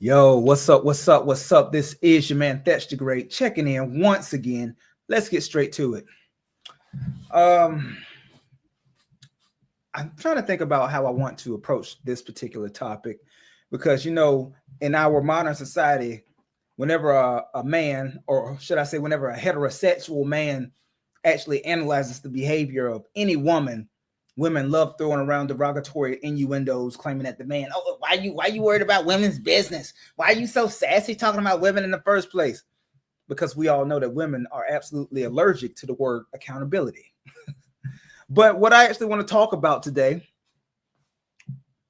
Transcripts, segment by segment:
Yo, what's up? What's up? What's up? This is your man Thatch the Great checking in once again. Let's get straight to it. Um, I'm trying to think about how I want to approach this particular topic because in our modern society, whenever a man, or should I say, whenever a heterosexual man actually analyzes the behavior of any woman, women love throwing around derogatory innuendos, claiming that the man, oh, why you worried about women's business? Why are you so sassy talking about women in the first place? Because we all know that women are absolutely allergic to the word accountability. But what I actually want to talk about today,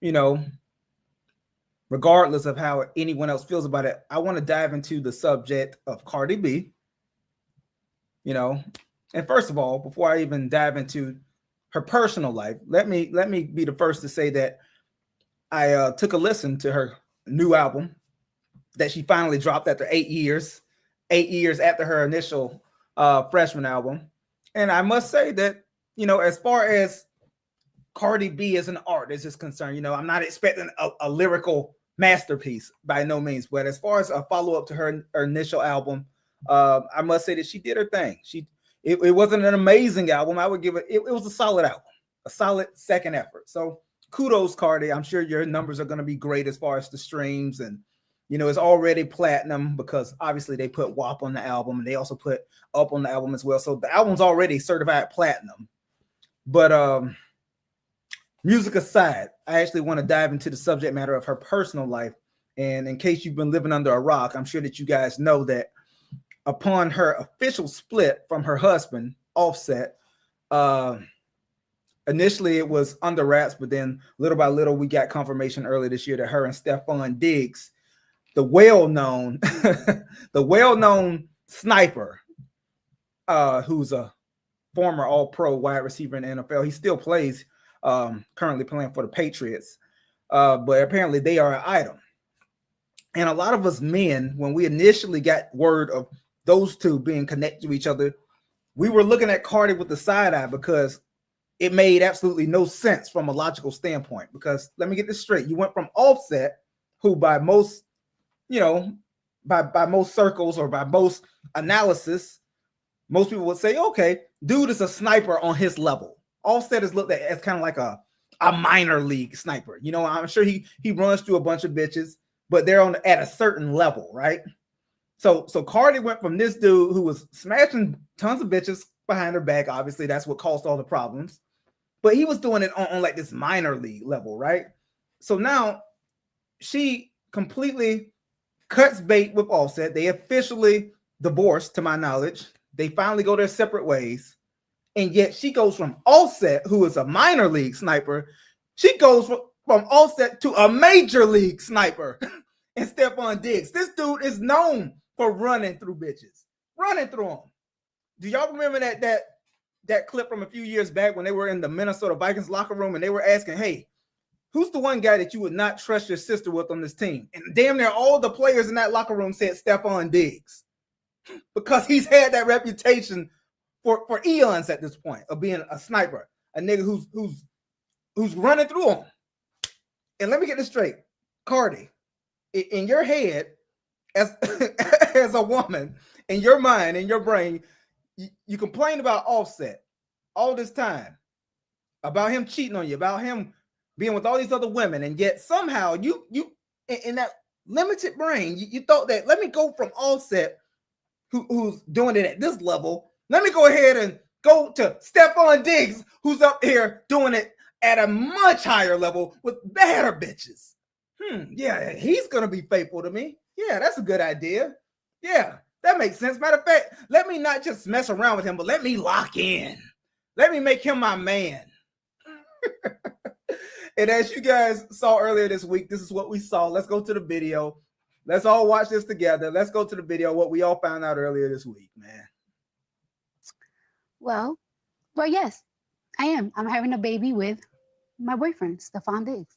you know, regardless of how anyone else feels about it, I want to dive into the subject of Cardi B. And first of all, before I even dive into her personal life, let me be the first to say that I took a listen to her new album that she finally dropped after 8 years after her initial freshman album. And I must say that, as far as Cardi B as an artist is concerned, I'm not expecting a lyrical masterpiece by no means. But as far as a follow-up to her initial album, I must say that she did her thing. It wasn't an amazing album. I would give it was a solid album, a solid second effort. So kudos, Cardi. I'm sure your numbers are going to be great as far as the streams, and it's already platinum because obviously they put WAP on the album and they also put Up on the album as well. So the album's already certified platinum. But music aside, I actually want to dive into the subject matter of her personal life. And in case you've been living under a rock, I'm sure that you guys know that upon her official split from her husband, Offset, initially it was under wraps, but then little by little we got confirmation earlier this year that her and Stephon Diggs, the well-known sniper, who's a former all-pro wide receiver in the NFL. He still plays, currently playing for the Patriots, but apparently they are an item. And a lot of us men, when we initially got word of those two being connected to each other, we were looking at Cardi with the side eye because it made absolutely no sense from a logical standpoint. Because let me get this straight. You went from Offset, who by most, by most circles or by most analysis, most people would say, okay, dude is a sniper on his level. Offset is looked at as kind of like a minor league sniper. I'm sure he runs through a bunch of bitches, but they're at a certain level, right? So Cardi went from this dude who was smashing tons of bitches behind her back. Obviously, that's what caused all the problems. But he was doing it on like this minor league level, right? So now she completely cuts bait with Offset. They officially divorced, to my knowledge. They finally go their separate ways. And yet she goes from Offset, who is a minor league sniper, she goes from Offset to a major league sniper and Stephon Diggs. This dude is known for running through bitches, running through them. Do y'all remember that clip from a few years back when they were in the Minnesota Vikings locker room and they were asking, hey, who's the one guy that you would not trust your sister with on this team? And damn near all the players in that locker room said Stephon Diggs because he's had that reputation for eons at this point of being a sniper, a nigga who's running through them. And let me get this straight, Cardi, in your head, as as a woman, in your mind, in your brain, you complain about Offset all this time, about him cheating on you, about him being with all these other women, and yet somehow you in that limited brain, you thought that let me go from Offset, who's doing it at this level. Let me go ahead and go to Stephon Diggs, who's up here doing it at a much higher level with better bitches. Yeah, he's going to be faithful to me. Yeah, that's a good idea. Yeah, that makes sense. Matter of fact, let me not just mess around with him, but let me lock in. Let me make him my man. And as you guys saw earlier this week, this is what we saw. Let's go to the video. Let's all watch this together. Let's go to the video, what we all found out earlier this week, man. Well, yes, I am. I'm having a baby with my boyfriend, Stephon Diggs.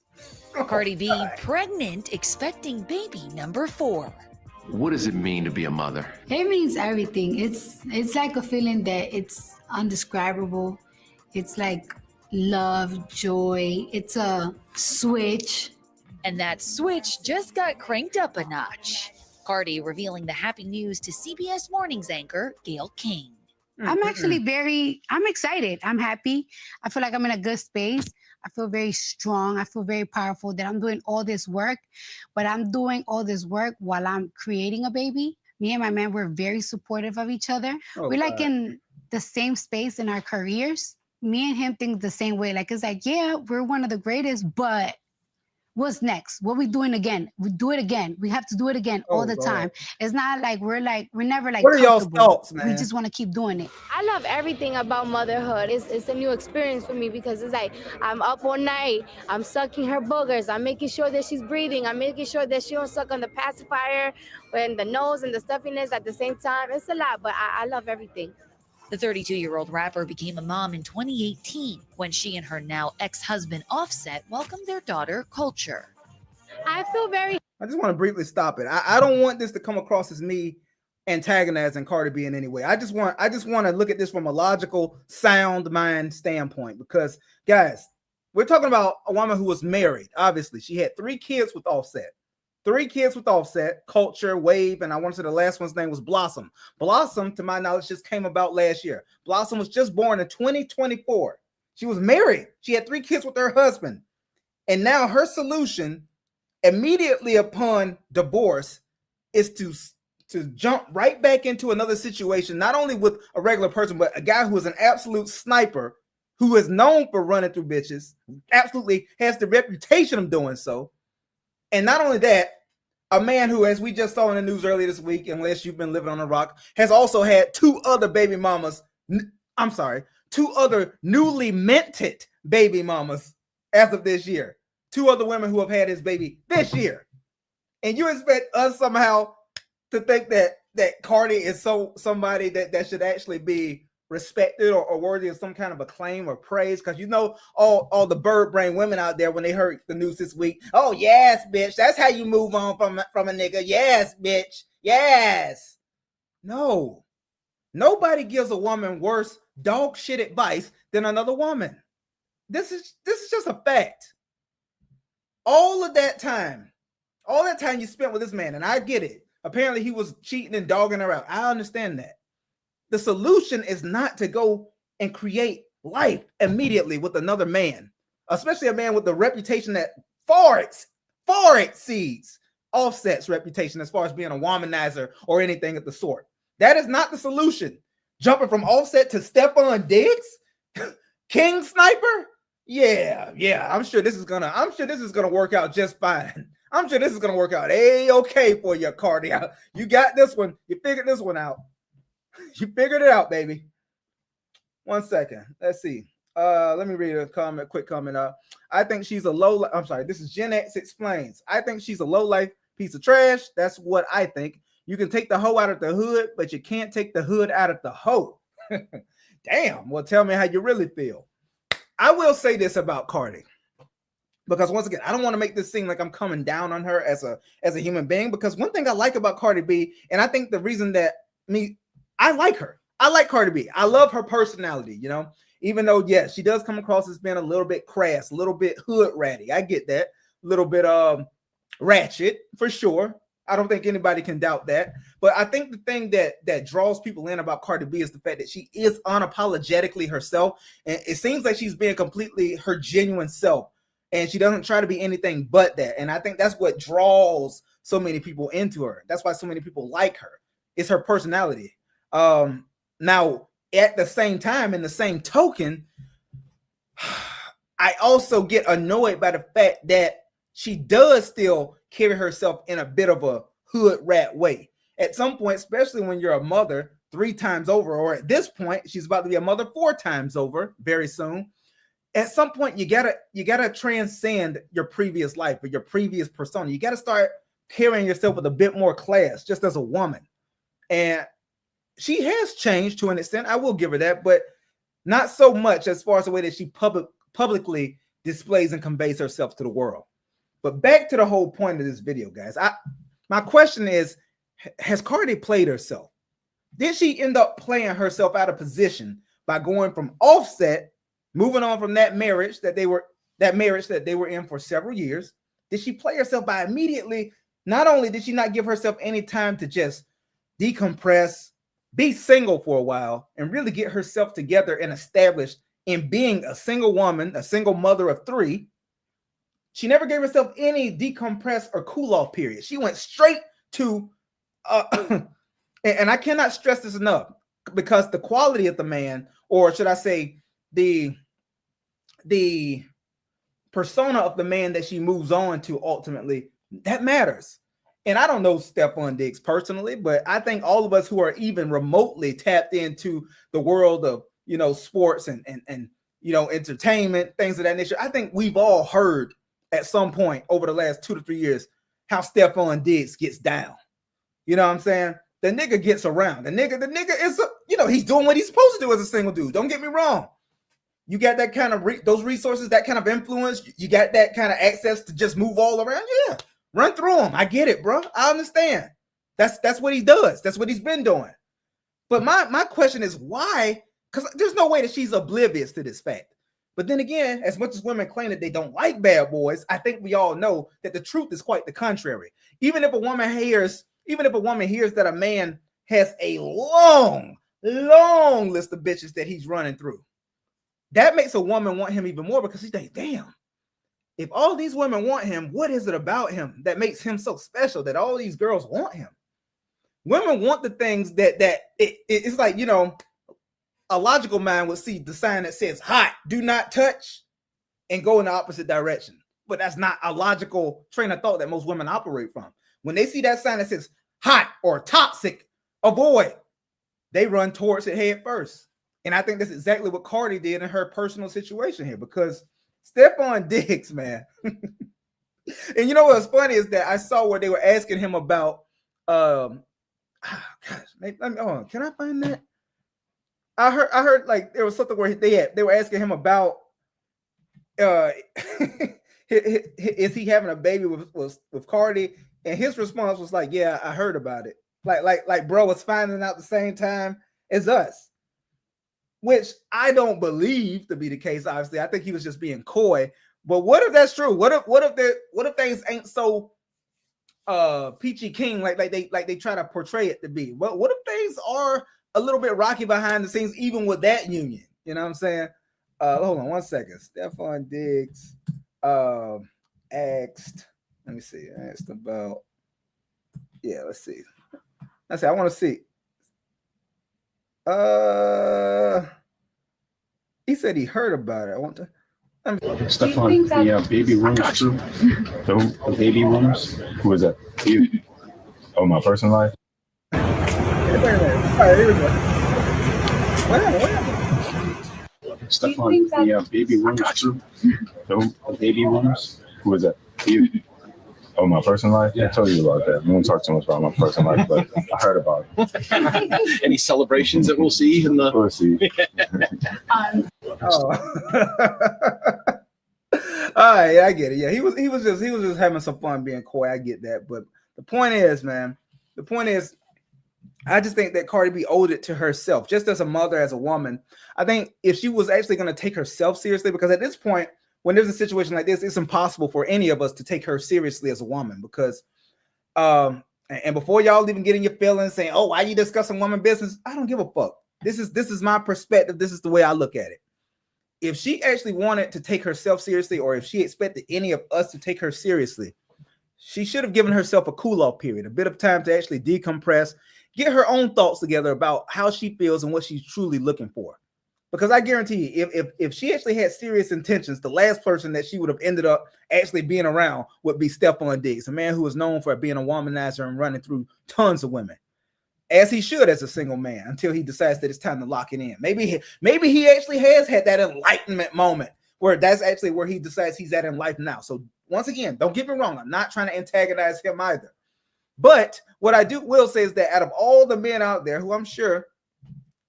Cardi B pregnant, expecting baby number 4. What does it mean to be a mother? It means everything. It's like a feeling that it's undescribable. It's like love, joy. It's a switch And that switch just got cranked up a notch. Cardi revealing the happy news to CBS Mornings anchor Gail King. I'm actually I'm excited. I'm happy. I feel like I'm in a good space. I feel very strong. I feel very powerful that I'm doing all this work, but I'm doing all this work while I'm creating a baby. Me and my man, we're very supportive of each other. Oh, We're like God. in the same space in our careers. Me and him think the same way. Like, it's like, yeah, we're one of the greatest, but what's next? What we doing again? We do it again. We have to do it again all the time. It's not like we're never like What are y'all's comfortable. thoughts, We man? just want to keep doing it. I love everything about motherhood. It's a new experience for me because it's like I'm up all night, I'm sucking her boogers, I'm making sure that she's breathing, I'm making sure that she don't suck on the pacifier and the nose and the stuffiness at the same time. It's a lot, but I love everything. The 32-year-old rapper became a mom in 2018 when she and her now ex-husband Offset welcomed their daughter Culture. I feel very I just want to briefly stop it. I don't want this to come across as me antagonizing Cardi B in any way. I just want to look at this from a logical, sound mind standpoint, because guys, we're talking about a woman who was married. Obviously, she had 3 kids with Offset. 3 kids with Offset, Culture, Wave, and I want to say the last one's name was Blossom. Blossom, to my knowledge, just came about last year. Blossom was just born in 2024. She was married. She had 3 kids with her husband. And now her solution immediately upon divorce is to jump right back into another situation, not only with a regular person, but a guy who is an absolute sniper, who is known for running through bitches, absolutely has the reputation of doing so. And not only that, a man who, as we just saw in the news earlier this week, unless you've been living on a rock, has also had 2 other baby mamas. 2 other newly minted baby mamas as of this year. 2 other women who have had his baby this year. And you expect us somehow to think that Cardi is somebody that should actually be respected or worthy of some kind of acclaim or praise? Because you know all the bird brain women out there, when they heard the news this week, oh yes, bitch, that's how you move on from a nigga. Yes, bitch, yes. No, nobody gives a woman worse dog shit advice than another woman. This is just a fact. All that time you spent with this man, and I get it. Apparently he was cheating and dogging her out. I understand that. The solution is not to go and create life immediately with another man, especially a man with the reputation that far exceeds Offset's reputation as far as being a womanizer or anything of the sort. That is not the solution. Jumping from Offset to Stephon Diggs, King Sniper. Yeah. I'm sure this is gonna work out just fine. I'm sure this is gonna work out A-okay for you, Cardi. You got this one. You figured this one out. You figured it out, baby. 1 second. Let's see. Let me read a quick comment. I think she's a low. I'm sorry. This is Gen X Explains. I think she's a low life piece of trash. That's what I think. You can take the hoe out of the hood, but you can't take the hood out of the hoe. Damn. Well, tell me how you really feel. I will say this about Cardi, because once again, I don't want to make this seem like I'm coming down on her as a human being, because one thing I like about Cardi B, and I think the reason that I like her. I like Cardi B. I love her personality, even though, yes, she does come across as being a little bit crass, a little bit hood ratty. I get that. A little bit ratchet, for sure. I don't think anybody can doubt that. But I think the thing that draws people in about Cardi B is the fact that she is unapologetically herself. And it seems like she's being completely her genuine self. And she doesn't try to be anything but that. And I think that's what draws so many people into her. That's why so many people like her. It's her personality. Now, at the same time, in the same token, I also get annoyed by the fact that she does still carry herself in a bit of a hood rat way. At some point, especially when you're a mother 3 times over, or at this point, she's about to be a mother 4 times over very soon. At some point, you gotta transcend your previous life or your previous persona. You gotta start carrying yourself with a bit more class, just as a woman. And she has changed to an extent. I will give her that, but not so much as far as the way that she publicly displays and conveys herself to the world. But back to the whole point of this video, guys. My question is, has Cardi played herself? Did she end up playing herself out of position by going from Offset, moving on from that marriage that they were in for several years, did she play herself by immediately? Not only did she not give herself any time to just decompress, be single for a while, and really get herself together and established in being a single woman, a single mother of 3, she never gave herself any decompress or cool off period. She went straight to, and I cannot stress this enough, because the quality of the man, or should I say, the persona of the man that she moves on to ultimately, that matters. And I don't know Stephon Diggs personally, but I think all of us who are even remotely tapped into the world of, sports and entertainment, things of that nature, I think we've all heard at some point over the last 2 to 3 years how Stephon Diggs gets down. You know what I'm saying? The nigga gets around. The nigga is, he's doing what he's supposed to do as a single dude. Don't get me wrong. You got that kind of those resources, that kind of influence. You got that kind of access to just move all around. Yeah, run through them. I get it, bro. I understand. That's what he does. That's what he's been doing. But my question is why? Because there's no way that she's oblivious to this fact. But then again, as much as women claim that they don't like bad boys, I think we all know that the truth is quite the contrary. Even if a woman hears that a man has a long list of bitches that he's running through, that makes a woman want him even more, because she's like, damn, if all these women want him, what is it about him that makes him so special that all these girls want him? Women want the things that it's like, a logical mind would see the sign that says hot, do not touch, and go in the opposite direction. But that's not a logical train of thought that most women operate from. When they see that sign that says hot or toxic, avoid, they run towards it head first. And I think that's exactly what Cardi did in her personal situation here, because Stephon Diggs, man. And you know what's funny is that I saw where they were asking him about, can I find that? I heard like there was something where they were asking him about, is he having a baby with Cardi? And his response was like, yeah, I heard about it. Like bro was finding out the same time as us. Which I don't believe to be the case. Obviously, I think he was just being coy. But what if that's true? What if things ain't so peachy keen like they try to portray it to be? What if things are a little bit rocky behind the scenes, even with that union? You know what I'm saying? Hold on one second. Stephon Diggs asked. Let me see. Asked about. Yeah, let's see. I want to see. He said he heard about it. I want to. Stephon, the baby rooms too. The baby rooms. Who is that? You? Oh, my personal life. Wait a minute. All right, here we go. What happened? Stephon, the baby rooms too. The baby rooms. Who is that? You? Oh, my personal life? Yeah, I told you about that. I won't talk too much about my personal life, but I heard about it. Any celebrations that we'll see in the? We'll see. Oh. All right, I get it. Yeah, he was just having some fun being coy. I get that. But the point is, man, I just think that Cardi B owed it to herself, just as a mother, as a woman. I think if she was actually going to take herself seriously, because at this point, when there's a situation like this, it's impossible for any of us to take her seriously as a woman, because and before y'all even get in your feelings saying, oh, why are you discussing woman business? I don't give a fuck. This is my perspective. This is the way I look at it. If she actually wanted to take herself seriously, or if she expected any of us to take her seriously, she should have given herself a cool-off period, a bit of time to actually decompress, get her own thoughts together about how she feels and what she's truly looking for. Because I guarantee you, if she actually had serious intentions, the last person that she would have ended up actually being around would be Stephon Diggs, a man who is known for being a womanizer and running through tons of women, as he should as a single man, until he decides that it's time to lock it in. Maybe he actually has had that enlightenment moment where that's actually where he decides he's at in life now. So once again, don't get me wrong. I'm not trying to antagonize him either. But what I will say is that out of all the men out there who I'm sure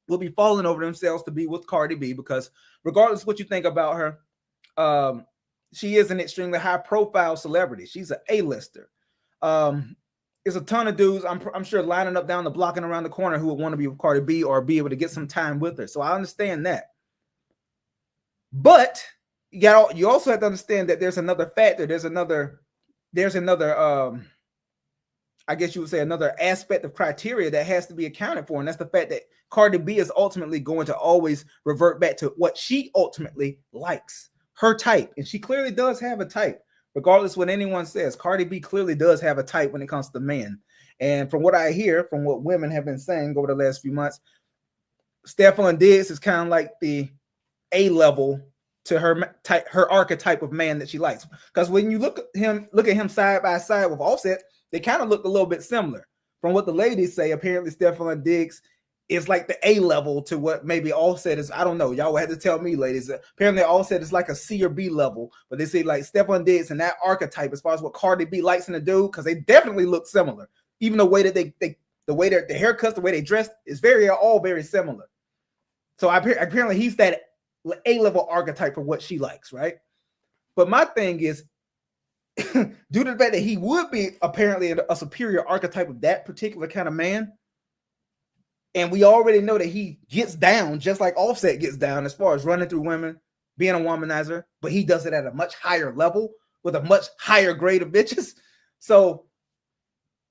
will be falling over themselves to be with Cardi B, because regardless of what you think about her, she is an extremely high-profile celebrity. She's an A-lister. There's a ton of dudes, I'm sure, lining up down the block and around the corner who would want to be with Cardi B or be able to get some time with her. So I understand that. But you also have to understand that there's another factor. There's another there's another I guess you would say another aspect of criteria that has to be accounted for, and that's the fact that Cardi B is ultimately going to always revert back to what she ultimately likes, her type. And she clearly does have a type, regardless of what anyone says. Cardi B clearly does have a type when it comes to men. And from what I hear, from what women have been saying over the last few months, Stefan Diggs is kind of like the A level to her type, her archetype of man that she likes. Because when you look at him side by side with Offset, they kind of look a little bit similar. From what the ladies say, apparently Stefan Diggs is like the A level to what maybe Offset is. I don't know. Y'all will have to tell me, ladies. Apparently Offset is like a C or B level, but they say like Stefan Diggs and that archetype as far as what Cardi B likes in a dude, because they definitely look similar. Even the way that the way that the haircuts, the way they dress is all very similar. So apparently he's that A level archetype for what she likes, right? But my thing is, due to the fact that he would be apparently a superior archetype of that particular kind of man, and we already know that he gets down just like Offset gets down as far as running through women, being a womanizer, but he does it at a much higher level with a much higher grade of bitches. So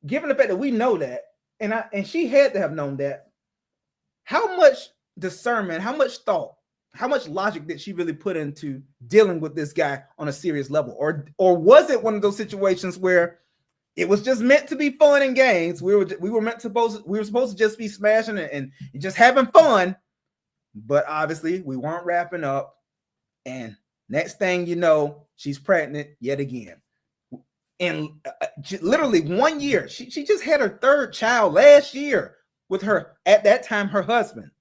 given the fact that we know that, and she had to have known that, how much discernment, how much thought, how much logic did she really put into dealing with this guy on a serious level? Or was it one of those situations where it was just meant to be fun and games? We were supposed to just be smashing and just having fun, but obviously we weren't wrapping up. And next thing you know, she's pregnant yet again. And literally 1 year, she just had her third child last year with her, at that time, her husband.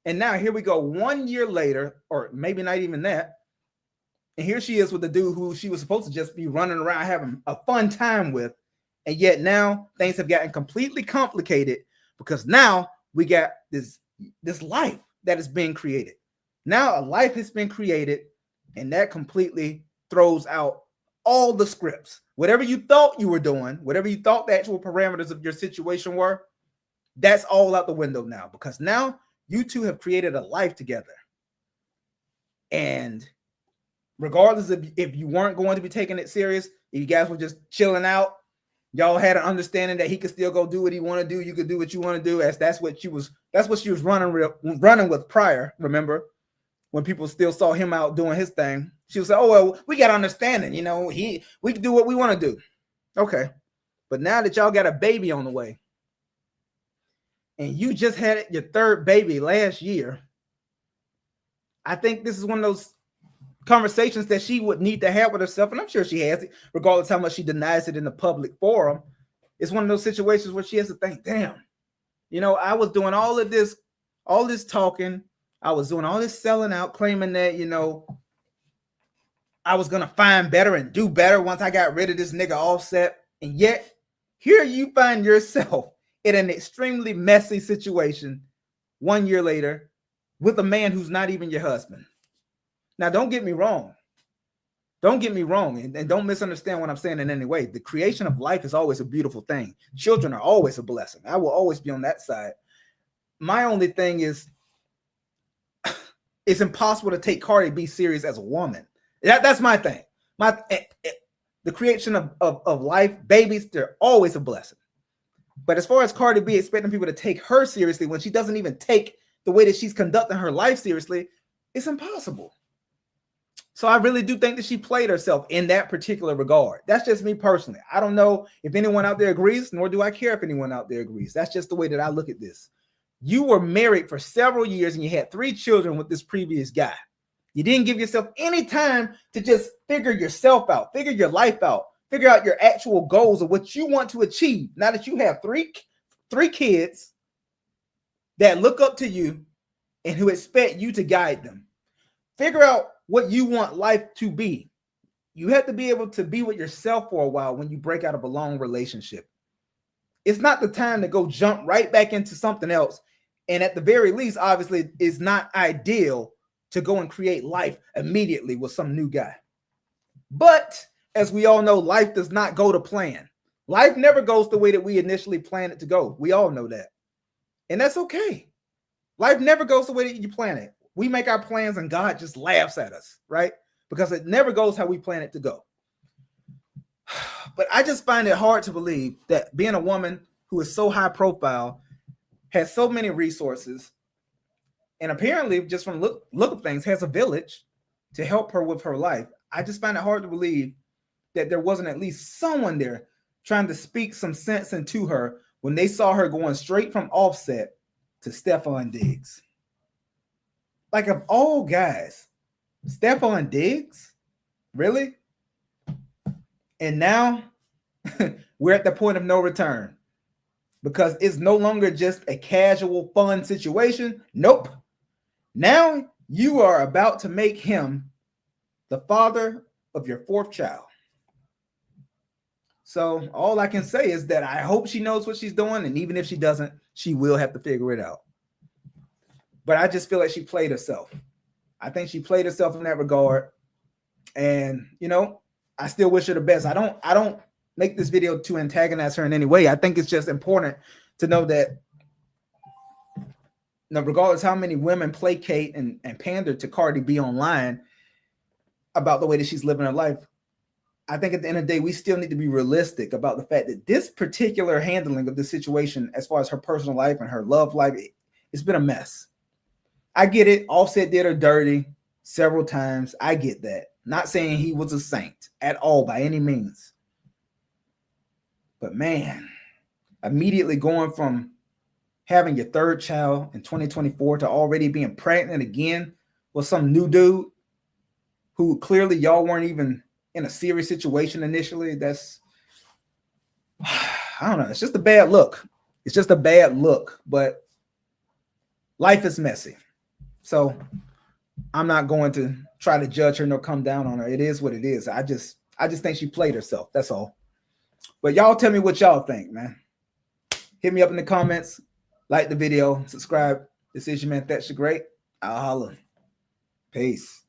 And now here we go 1 year later, or maybe not even that. And here she is with the dude who she was supposed to just be running around having a fun time with. And yet now things have gotten completely complicated because now we got this life that is being created. Now a life has been created, and that completely throws out all the scripts. Whatever you thought you were doing, whatever you thought the actual parameters of your situation were, that's all out the window now, because now you two have created a life together. And regardless of if you weren't going to be taking it serious, if you guys were just chilling out, y'all had an understanding that he could still go do what he want to do. You could do what you want to do, as that's what she was running with prior. Remember, when people still saw him out doing his thing, she would say, "Oh well, we got understanding. You know, we can do what we want to do." Okay, but now that y'all got a baby on the way, and you just had your third baby last year, I think this is one of those conversations that she would need to have with herself, and I'm sure she has it, regardless how much she denies it in the public forum. It's one of those situations where she has to think, damn, you know, I was doing all this talking, I was doing all this selling out, claiming that, you know, I was gonna find better and do better once I got rid of this nigga Offset, and yet here you find yourself in an extremely messy situation 1 year later with a man who's not even your husband. Now, don't get me wrong. Don't get me wrong, and don't misunderstand what I'm saying in any way. The creation of life is always a beautiful thing. Children are always a blessing. I will always be on that side. My only thing is, it's impossible to take Cardi B serious as a woman. That's my thing. The creation of life, babies, they're always a blessing. But as far as Cardi B expecting people to take her seriously when she doesn't even take the way that she's conducting her life seriously, it's impossible. So I really do think that she played herself in that particular regard. That's just me personally. I don't know if anyone out there agrees, nor do I care if anyone out there agrees. That's just the way that I look at this. You were married for several years and you had 3 children with this previous guy. You didn't give yourself any time to just figure yourself out, figure your life out, figure out your actual goals of what you want to achieve. Now that you have three kids that look up to you and who expect you to guide them, figure out what you want life to be. You have to be able to be with yourself for a while when you break out of a long relationship. It's not the time to go jump right back into something else. And at the very least, obviously, it's not ideal to go and create life immediately with some new guy. But as we all know, life does not go to plan. Life never goes the way that we initially planned it to go. We all know that. And that's okay. Life never goes the way that you plan it. We make our plans and God just laughs at us, right? Because it never goes how we plan it to go. But I just find it hard to believe that being a woman who is so high profile, has so many resources, and apparently, just from look of things, has a village to help her with her life. I just find it hard to believe that there wasn't at least someone there trying to speak some sense into her when they saw her going straight from Offset to Stephon Diggs. Like, of all guys, Stephon Diggs? Really? And now we're at the point of no return because it's no longer just a casual, fun situation. Nope. Now you are about to make him the father of your fourth child. So all I can say is that I hope she knows what she's doing. And even if she doesn't, she will have to figure it out. But I just feel like she played herself. I think she played herself in that regard. And, you know, I still wish her the best. I don't make this video to antagonize her in any way. I think it's just important to know that, you know, regardless how many women placate and pander to Cardi B online about the way that she's living her life, I think at the end of the day, we still need to be realistic about the fact that this particular handling of the situation, as far as her personal life and her love life, it's been a mess. I get it. Offset did her dirty several times. I get that. Not saying he was a saint at all by any means. But man, immediately going from having your third child in 2024 to already being pregnant again with some new dude who clearly y'all weren't even in a serious situation initially, that's, I don't know. It's just a bad look. It's just a bad look, but life is messy. So I'm not going to try to judge her nor come down on her. It is what it is. I just think she played herself. That's all. But y'all tell me what y'all think, man. Hit me up in the comments. Like the video. Subscribe. This is your man, That's Great. I'll holla. Peace.